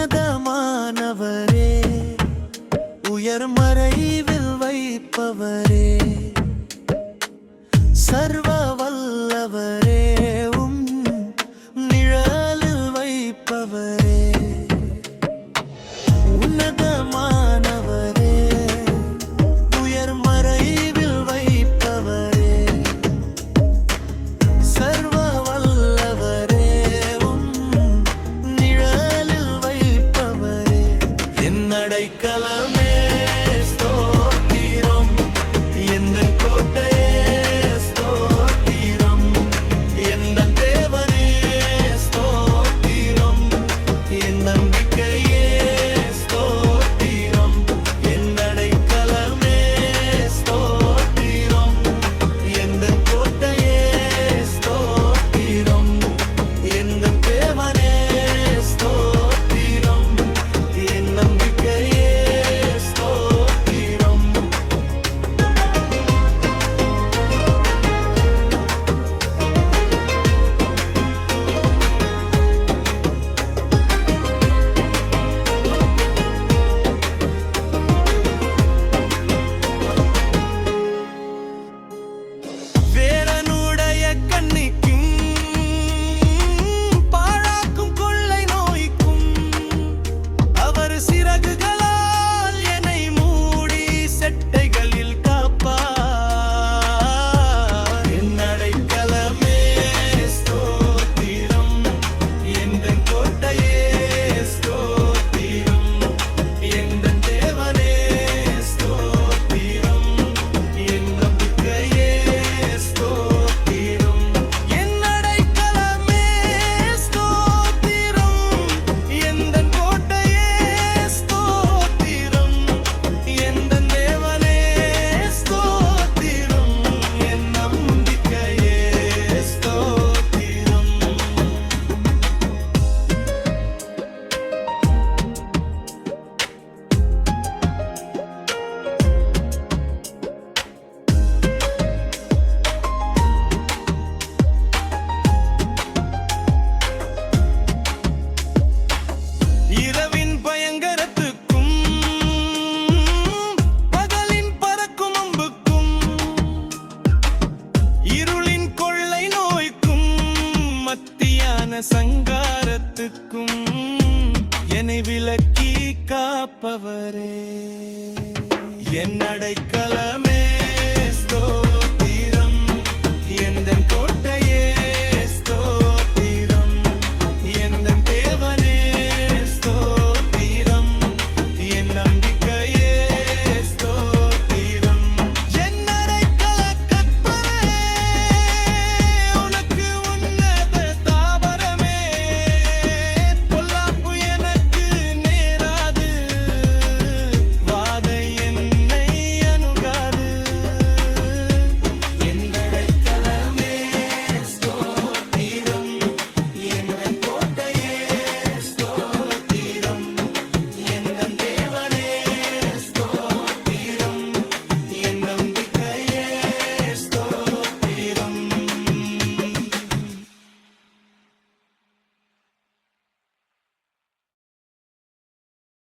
உன்னதமானவரே, உயர் மறைவில் வைப்பவரே, சர்வ வல்லவரே, நிழலில் வைப்பவரே, உன்னதமானவரே, உயர் மறைவில் வைப்பவரே, சர்வ வல்லவரே, நிழலில் வைப்பவரே, என் அடைக்கலமே ஸ்தோத்திரம், என் கோட்டையே ஸ்தோத்திரம், என் தேவனே ஸ்தோத்திரம், என் நம்பிக்கையே ஸ்தோத்திரம், என் அடைக்கலமே ஸ்தோத்திரம், என் கோட்டையே ஸ்தோத்திரம், என் தேவனே ஸ்தோத்திரம், என் நம்பிக்கையே ஸ்தோத்திரம். வேரனுடைய கண்ணிக்கும் பாழாக்கும் கொள்ளை நோய்க்கும் அவர் சிறகுகளால் என்னை மூடி செட்டைகளில் காப்பார். என் அடைக்கலமே ஸ்தோத்திரம், என் கோட்டையே ஸ்தோத்திரம், என் தேவனே ஸ்தோத்திரம், என் நம்பிக்கையே ஸ்தோத்திரம், என் அடைக்கலமே ஸ்தோத்திரம், என் கோட்டையே ஸ்தோத்திரம், என் தேவனே ஸ்தோத்திரம், என் நம்பிக்கையே ஸ்தோத்திரம். இரவின் பயங்கரத்துக்கும் பகலின் பறக்கும் அம்புக்கும் இருளின் கொள்ளை நோய்க்கும் மத்தியான சங்காரத்துக்கும் என்னை விலக்கி காப்பவரே, என் அடைக்கலமே ஸ்தோத்திரம், என் கோட்டையே